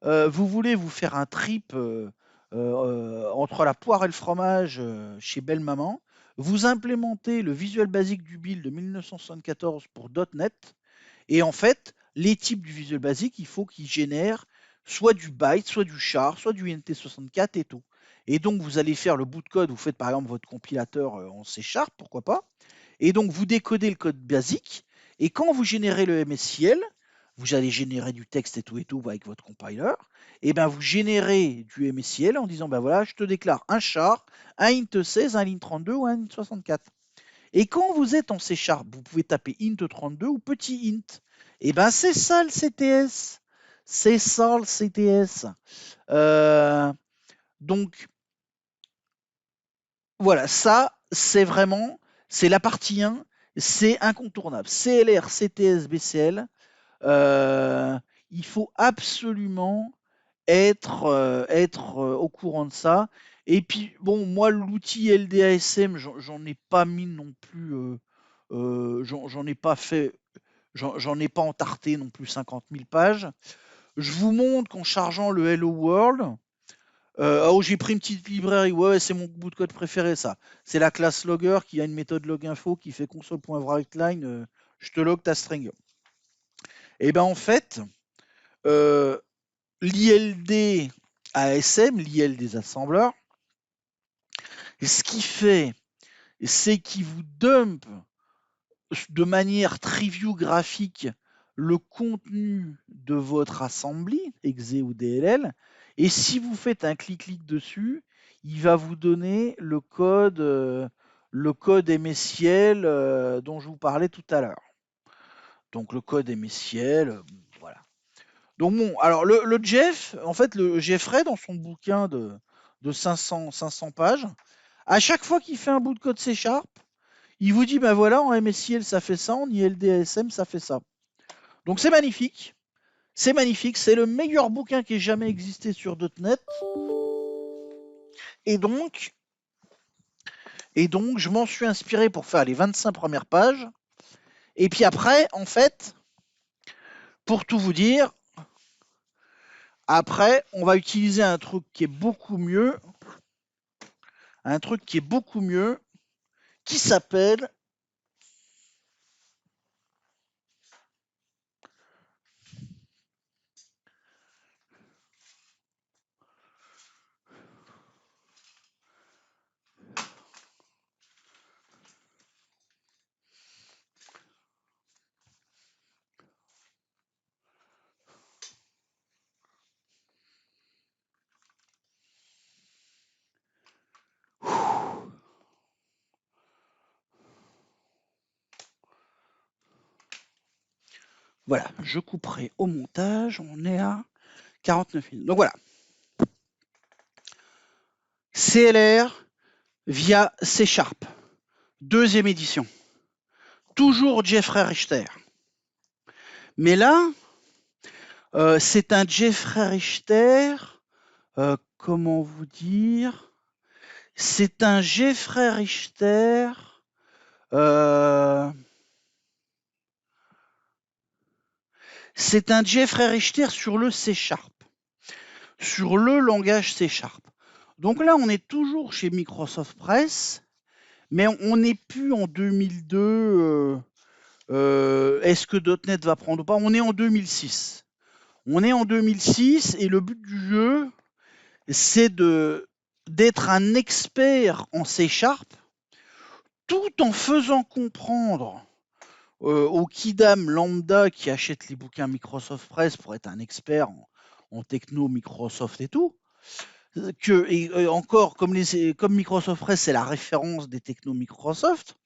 Vous voulez vous faire un trip entre la poire et le fromage chez Belle Maman. Vous implémentez le visuel basique du Bill de 1974 pour .NET. Et en fait, les types du Visual Basic, il faut qu'ils génèrent soit du byte, soit du char, soit du INT64 et tout. Et donc, vous allez faire le bout de code, vous faites par exemple votre compilateur en C Sharp, pourquoi pas. Et donc, vous décodez le code basique. Et quand vous générez le MSIL, vous allez générer du texte et tout avec votre compiler. Et bien, vous générez du MSIL en disant, ben voilà, je te déclare un char, un int16, un int32 ou un int64. Et quand vous êtes en C Sharp, vous pouvez taper int32 ou petit int. Et ben c'est ça le CTS. C'est ça le CTS. Euh, donc voilà, ça c'est vraiment, c'est la partie 1, c'est incontournable. CLR, CTS, BCL, euh, il faut absolument être au courant de ça. Et puis, bon, moi, l'outil LDASM, j'en ai pas mis non plus, j'en ai pas fait, j'en ai pas entarté non plus 50 000 pages. Je vous montre qu'en chargeant le Hello World, oh, j'ai pris une petite librairie, ouais, c'est mon bout de code préféré, ça. C'est la classe logger qui a une méthode loginfo qui fait console.writeline, je te log ta string. Et ben en fait, euh, l'ILD ASM, l'IL des assembleurs, ce qu'il fait, c'est qu'il vous dump de manière triview graphique le contenu de votre assembly, exe ou DLL, et si vous faites un clic-clic dessus, il va vous donner le code MSIL dont je vous parlais tout à l'heure. Donc le code MSIL, voilà. Donc bon, alors le Jeff, en fait, le Jeffrey, dans son bouquin de 500 pages, à chaque fois qu'il fait un bout de code C Sharp, il vous dit, ben voilà, en MSIL ça fait ça, en ILDSM ça fait ça. Donc c'est magnifique, c'est le meilleur bouquin qui ait jamais existé sur .NET. Et donc, je m'en suis inspiré pour faire les 25 premières pages. Et puis après, en fait, pour tout vous dire, après, on va utiliser un truc qui est beaucoup mieux, qui s'appelle Voilà, je couperai au montage, on est à 49 minutes. Donc voilà, CLR via C Sharp, deuxième édition. Toujours Jeffrey Richter. Mais là, c'est un Jeffrey Richter, comment vous dire? C'est un Jeffrey Richter. C'est un Jeffrey Richter sur le C Sharp, sur le langage C Sharp. Donc là, on est toujours chez Microsoft Press, mais on n'est plus en 2002. Est-ce que .NET va prendre ou pas? On est en 2006. On est en 2006 et le but du jeu, c'est d'être un expert en C Sharp, tout en faisant comprendre au kidam lambda qui achète les bouquins Microsoft Press pour être un expert en techno Microsoft et tout, et encore, comme Microsoft Press, c'est la référence des technos Microsoft,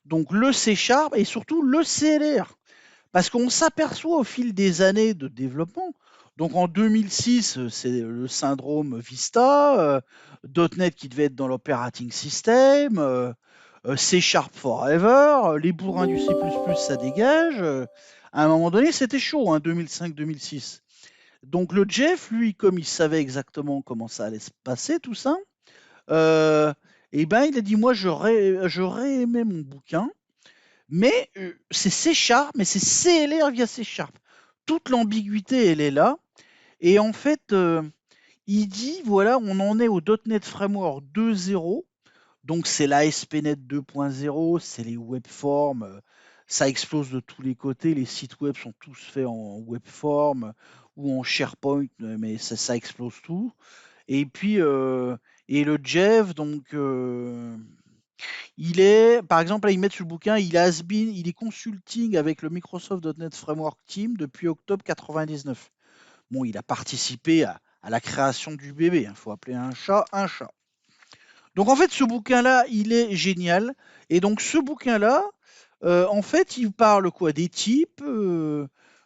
donc le C Sharp et surtout le CLR. Parce qu'on s'aperçoit au fil des années de développement, donc en 2006, c'est le syndrome Vista, .NET qui devait être dans l'operating system, C Sharp Forever, les bourrins du C++, ça dégage. À un moment donné, c'était chaud, hein, 2005-2006. Donc le Jeff, lui, comme il savait exactement comment ça allait se passer, tout ça, et ben il a dit, moi, j'aurais aimé mon bouquin, mais c'est C Sharp, mais c'est CLR via C Sharp. Toute l'ambiguïté, elle est là. Et en fait, il dit, voilà, on en est au .NET Framework 2.0. Donc c'est la ASP.NET 2.0, c'est les webforms, ça explose de tous les côtés. Les sites web sont tous faits en webform ou en SharePoint, mais ça explose tout. Et puis, et le Jeff, donc, il est, par exemple, là, ils mettent sur le bouquin, il est consulting avec le Microsoft.NET Framework Team depuis octobre 99. Bon, il a participé à la création du bébé. Il faut appeler un chat un chat. Donc en fait, ce bouquin-là, il est génial. Et donc ce bouquin-là, en fait, il parle quoi? Des types.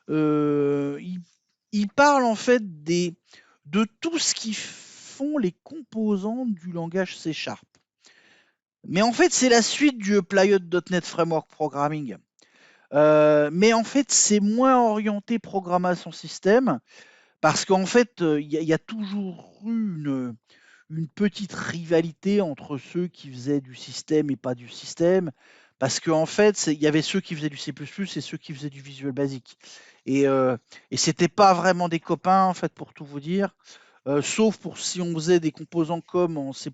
Il parle en fait de tout ce qui font les composantes du langage C Sharp. Mais en fait, c'est la suite du Applyed.NET Framework Programming. Mais en fait, c'est moins orienté programmation système parce qu'en fait, il y a toujours eu une petite rivalité entre ceux qui faisaient du système et pas du système. Parce qu'en fait, il y avait ceux qui faisaient du C++ et ceux qui faisaient du Visual Basic. Et c'était pas vraiment des copains, en fait, pour tout vous dire. Sauf pour si on faisait des composants comme en C++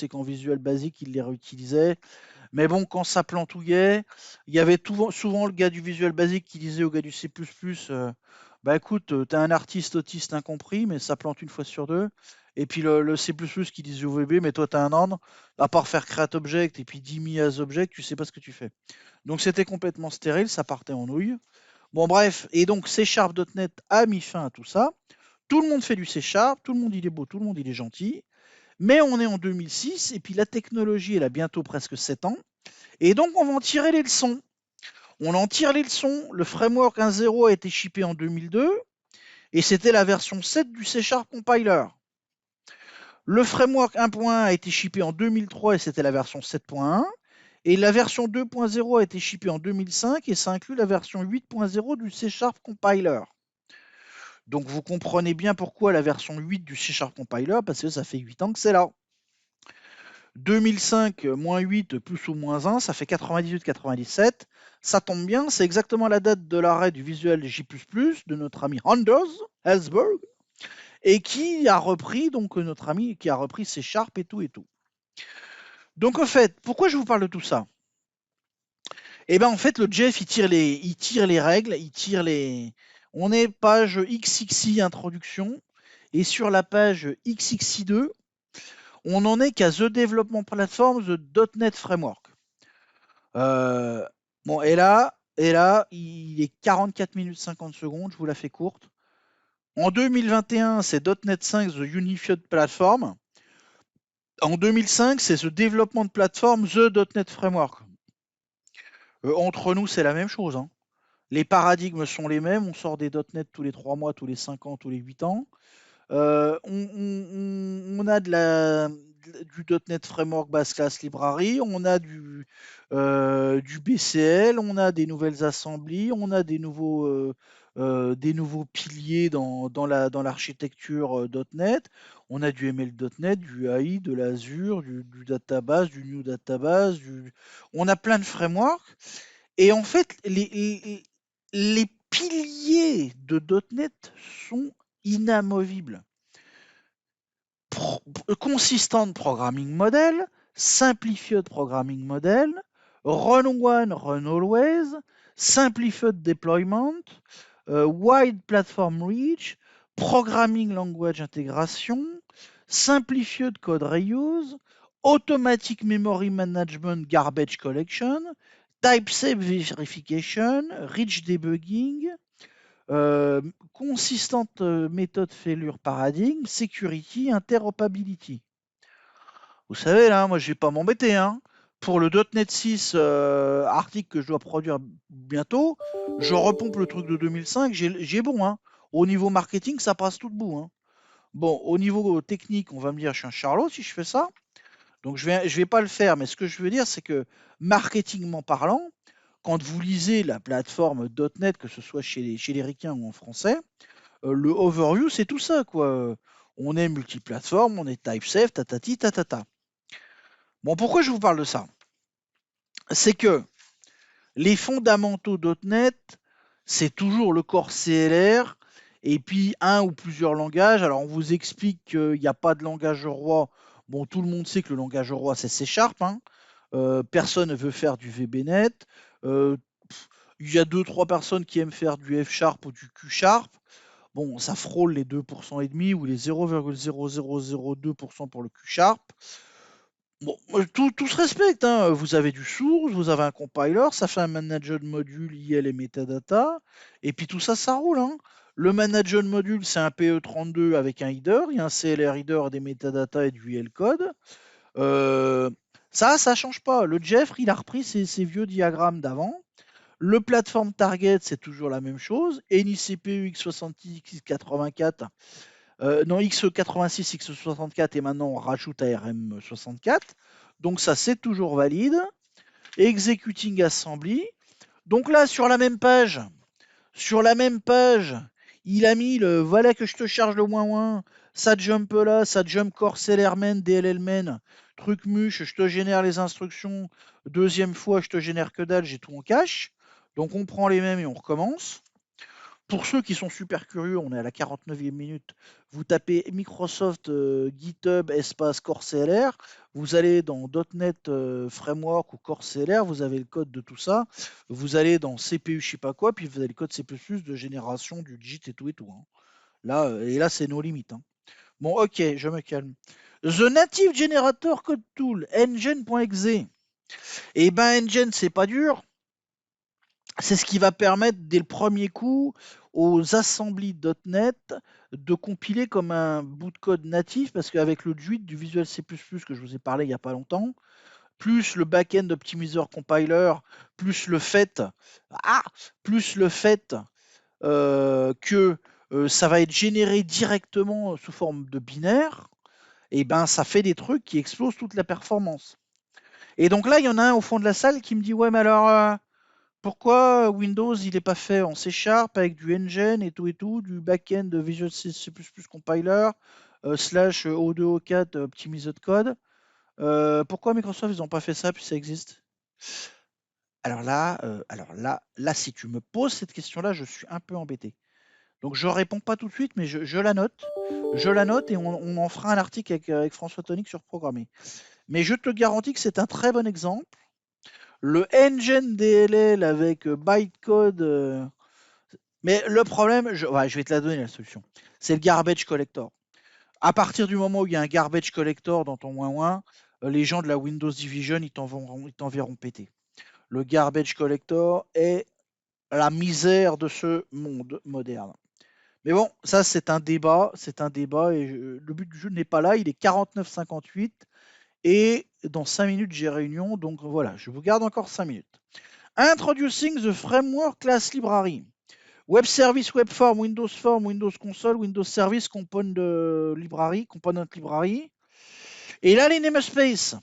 et qu'en Visual Basic, ils les réutilisaient. Mais bon, quand ça plantouillait, il y avait souvent le gars du Visual Basic qui disait au gars du C++, bah écoute, t'es un artiste autiste incompris, mais ça plante une fois sur deux. Et puis le C++ qui disait au VB, mais toi t'es un âne, à part faire create object et puis 10 000 as object, tu sais pas ce que tu fais. Donc c'était complètement stérile, ça partait en nouille. Bon bref, et donc C Sharp.NET a mis fin à tout ça. Tout le monde fait du C Sharp, tout le monde il est beau, tout le monde il est gentil. Mais on est en 2006 et puis la technologie elle a bientôt presque 7 ans. Et donc on va en tirer les leçons. On en tire les leçons. Le framework 1.0 a été shippé en 2002 et c'était la version 7 du C Sharp Compiler. Le framework 1.1 a été shippé en 2003 et c'était la version 7.1. Et la version 2.0 a été shippée en 2005 et ça inclut la version 8.0 du C Sharp Compiler. Donc vous comprenez bien pourquoi la version 8 du C Sharp Compiler, parce que ça fait 8 ans que c'est là. 2005 moins 8 plus ou moins 1, ça fait 98-97. Ça tombe bien, c'est exactement la date de l'arrêt du Visual J++ de notre ami Anders Ellsberg, et qui a repris, donc notre ami qui a repris C Sharp et tout et tout. Donc en fait, pourquoi je vous parle de tout ça? Eh bien en fait, le Jeff, il tire les règles, On est page XXI introduction, et sur la page XXI2, on n'en est qu'à The Development Platform, The .NET Framework. Bon, et là, il est 44 minutes 50 secondes, je vous la fais courte. En 2021, c'est .NET 5, The Unified Platform. En 2005, c'est The Development Platform, The .NET Framework. Entre nous, c'est la même chose, hein. Les paradigmes sont les mêmes. On sort des .NET tous les 3 mois, tous les 5 ans, tous les 8 ans. On a du .NET Framework Base Class Library, on a du BCL, on a des nouvelles assemblées, on a des nouveaux piliers dans l'architecture .NET, on a du ML.NET, du AI, de l'Azure, du database, du New Database, on a plein de frameworks. Et en fait, les piliers de .NET sont inamovibles. Consistent programming model, simplified programming model, run one, run always, simplified deployment, wide platform reach, programming language intégration, simplified code reuse, automatic memory management garbage collection, type-safe verification, rich debugging, consistent méthode failure paradigme, security, interoperability. Vous savez, là, moi, je vais pas m'embêter. Hein. Pour le .NET 6 article que je dois produire bientôt, je repompe le truc de 2005, j'ai bon. Hein. Au niveau marketing, ça passe tout debout. Hein. Bon, au niveau technique, on va me dire, je suis un charlot si je fais ça. Donc, je vais pas le faire. Mais ce que je veux dire, c'est que, marketingment parlant, quand vous lisez la plateforme .NET, que ce soit chez les ricains ou en français, le overview, c'est tout ça, quoi. On est multiplateforme, on est type safe, tatati, tatata. Bon, pourquoi je vous parle de ça? C'est que les fondamentaux .NET, c'est toujours le corps CLR, et puis un ou plusieurs langages. Alors, on vous explique qu'il n'y a pas de langage roi. Bon, tout le monde sait que le langage roi, c'est C#. Hein. Personne ne veut faire du VBNet. Il y a 2-3 personnes qui aiment faire du F# ou du Q#. Bon, ça frôle les 2% et demi ou les 0,0002% pour le Q#. Bon, tout se respecte. Hein. Vous avez du source, vous avez un compiler, ça fait un manager de module IL et metadata, et puis tout ça, ça roule. Hein. Le manager de module, c'est un PE32 avec un header, il y a un CLR header, des metadata et du IL code. Ça change pas. Le Jeff, il a repris ses vieux diagrammes d'avant. Le platform target, c'est toujours la même chose. Any CPU x66, x84, non, x86, x64, et maintenant on rajoute ARM64. Donc ça, c'est toujours valide. Executing assembly. Donc là, sur la même page, il a mis le voilà que je te charge le moins, ça jump là, ça jump core CLRmen, DLLmen, truc muche, je te génère les instructions. Deuxième fois, je te génère que dalle, j'ai tout en cache. Donc on prend les mêmes et on recommence. Pour ceux qui sont super curieux, on est à la 49e minute. Vous tapez Microsoft GitHub espace Core CLR. Vous allez dans .NET Framework ou Core CLR. Vous avez le code de tout ça. Vous allez dans CPU, je sais pas quoi, puis vous avez le code C++ de génération du JIT et tout et tout. Hein. Là, et là, c'est nos limites. Hein. Bon, ok, je me calme. The Native Generator Code Tool, engine.exe. Eh ben, engine, c'est pas dur. C'est ce qui va permettre dès le premier coup aux assemblées .NET de compiler comme un bout de code natif, parce qu'avec le JUIT du Visual C++ que je vous ai parlé il n'y a pas longtemps, plus le back-end optimizer compiler, plus le fait, ah, plus le fait que ça va être généré directement sous forme de binaire, et ben ça fait des trucs qui explosent toute la performance. Et donc là, il y en a un au fond de la salle qui me dit ouais, mais alors pourquoi Windows il n'est pas fait en C# avec du engine et tout, du back-end de Visual C++ compiler slash O2 O4 optimised code. Pourquoi Microsoft ils n'ont pas fait ça puis ça existe? Alors là, si tu me poses cette question-là, je suis un peu embêté. Donc je réponds pas tout de suite, mais je la note. Je la note et on en fera un article avec François Tonic sur programmer. Mais je te garantis que c'est un très bon exemple. Le engine DLL avec bytecode. Mais le problème, je vais te la donner la solution. C'est le garbage collector. À partir du moment où il y a un garbage collector dans ton ouin, les gens de la Windows Division, ils t'enverront péter. Le garbage collector est la misère de ce monde moderne. Mais bon, ça c'est un débat, et le but du jeu n'est pas là, il est 49,58 et dans 5 minutes j'ai réunion, donc voilà, je vous garde encore 5 minutes. Introducing the framework class library. Web service, web form, Windows console, Windows service, component library. Et là, les namespaces.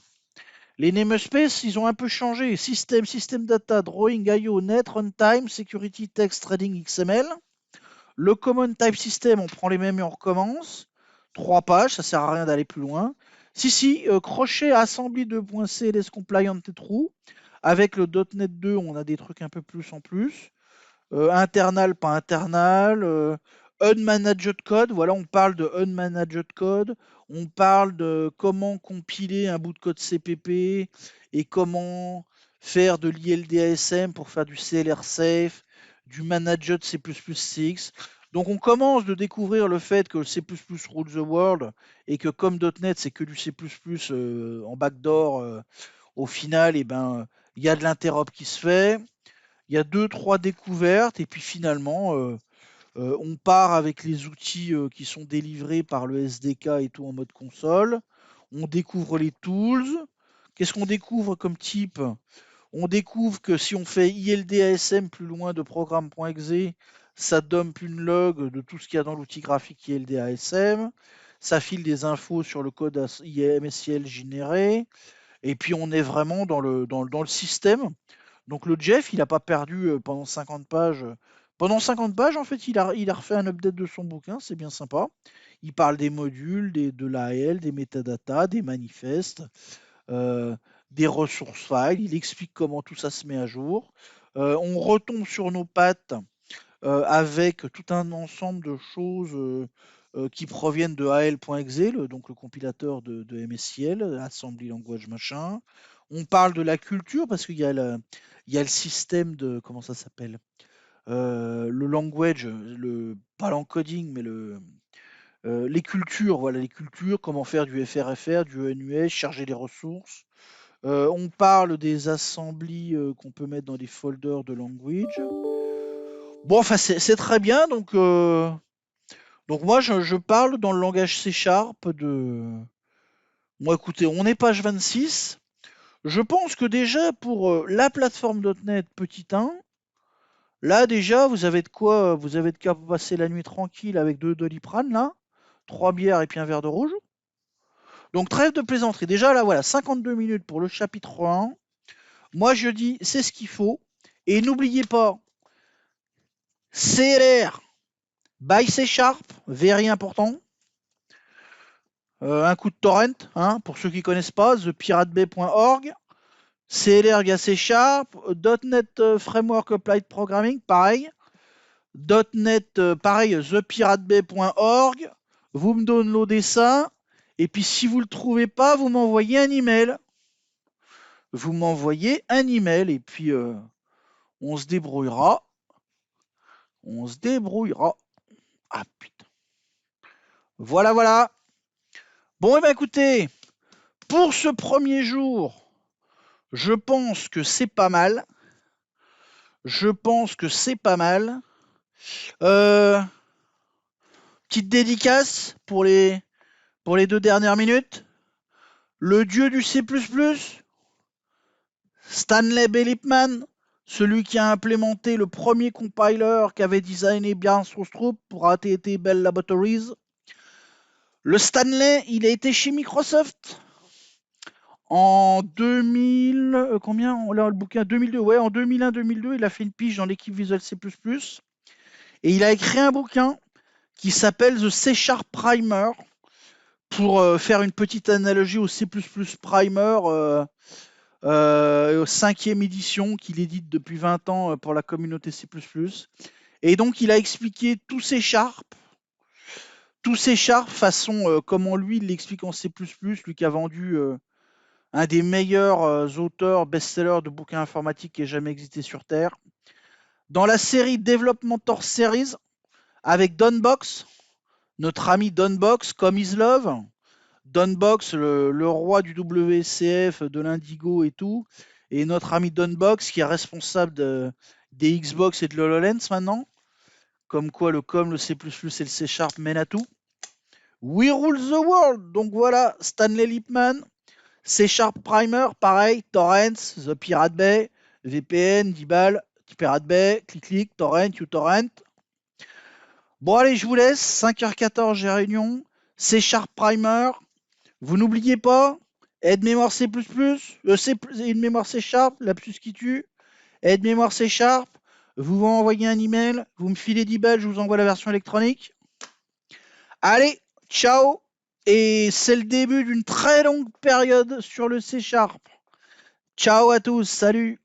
Les namespaces, ils ont un peu changé. System data, drawing, IO, net, runtime, security, text, trading, XML. Le common type system, on prend les mêmes et on recommence. 3 pages, ça sert à rien d'aller plus loin. Crochet assembly 2.cls compliant et true. Avec le .NET 2, on a des trucs un peu plus en plus. Internal, pas internal. Unmanaged code, voilà, on parle de unmanaged code. On parle de comment compiler un bout de code CPP et comment faire de l'ILDASM pour faire du CLR safe, du managed C++6. Donc on commence de découvrir le fait que le C++ rule the world et que comme .NET c'est que du C++ en backdoor, au final, il y a de l'interop qui se fait. Il y a 2-3 découvertes et puis finalement, on part avec les outils qui sont délivrés par le SDK et tout en mode console. On découvre les tools. Qu'est-ce qu'on découvre comme type? On découvre que si on fait ILDASM plus loin de programme.exe, ça dump une log de tout ce qu'il y a dans l'outil graphique ILDASM. Ça file des infos sur le code MSCL généré. Et puis on est vraiment dans le système. Donc le Jeff, il n'a pas perdu pendant 50 pages. Pendant 50 pages, en fait, il a refait un update de son bouquin, c'est bien sympa. Il parle des modules, de l'AL, des métadatas, des manifestes, des ressources files. Il explique comment tout ça se met à jour. On retombe sur nos pattes avec tout un ensemble de choses qui proviennent de AL.exe, donc le compilateur de MSCL, Assembly Language machin. On parle de la culture parce qu'il y a le système de, comment ça s'appelle, le language, pas l'encoding, mais les cultures, voilà, les cultures, comment faire du FRFR, du NUS, charger les ressources. On parle des assemblies qu'on peut mettre dans des folders de language. Bon, enfin, c'est très bien, donc moi, je parle dans le langage C# de... Moi, écoutez, on est page 26. Je pense que déjà, pour la plateforme .NET petit 1, là, déjà, vous avez de quoi passer la nuit tranquille avec deux Doliprane, là, 3 bières et puis un verre de rouge. Donc, trêve de plaisanterie. Déjà, là, voilà, 52 minutes pour le chapitre 1. Moi, je dis, c'est ce qu'il faut. Et n'oubliez pas, CLR by C#, very important. Un coup de torrent, hein, pour ceux qui ne connaissent pas, thepiratebay.org. CLR via C#, .NET Framework Applied Programming, pareil. .NET, pareil, thepiratebay.org. Vous me downloadez ça. Et puis si vous ne le trouvez pas, vous m'envoyez un email. Vous m'envoyez un email et puis on se débrouillera. On se débrouillera. Ah putain. Voilà, voilà. Bon, et ben écoutez, pour ce premier jour, je pense que c'est pas mal. Je pense que c'est pas mal. Petite dédicace pour les 2 dernières minutes. Le dieu du C++, Stanley B. Lipman, celui qui a implémenté le premier compiler qu'avait designé Bjarne Stroustrup pour AT&T Bell Laboratories. Le Stanley, il a été chez Microsoft en 2000, combien? Là, le bouquin 2002, ouais, en 2001-2002, il a fait une pige dans l'équipe Visual C++. Et il a écrit un bouquin qui s'appelle The C# Primer, pour faire une petite analogie au C++ Primer, 5e édition qu'il édite depuis 20 ans pour la communauté C++. Et donc il a expliqué tous ces façon comment lui il l'explique en C++, lui qui a vendu un des meilleurs auteurs best-sellers de bouquins informatiques qui ait jamais existé sur Terre. Dans la série Developmentor Series, avec Donbox, notre ami Donbox, comme is love, Donbox, le roi du WCF, de l'Indigo et tout, et notre ami Donbox qui est responsable des Xbox et de l'HoloLens maintenant, comme quoi le COM, le C++ et le C# mènent à tout. We rule the world. Donc voilà, Stanley Lipman, C# Primer, pareil, Torrents, The Pirate Bay, VPN, 10 balles, Pirate Bay, clic, torrent, uTorrent. Bon, allez, je vous laisse. 5h14, j'ai réunion. C# Primer. Vous n'oubliez pas, aide-mémoire C++, une mémoire C#, lapsus qui tue. Aide-mémoire C#. Vous m'envoyez un email, vous me filez 10 balles, je vous envoie la version électronique. Allez, ciao. Et c'est le début d'une très longue période sur le C#. Ciao à tous, salut.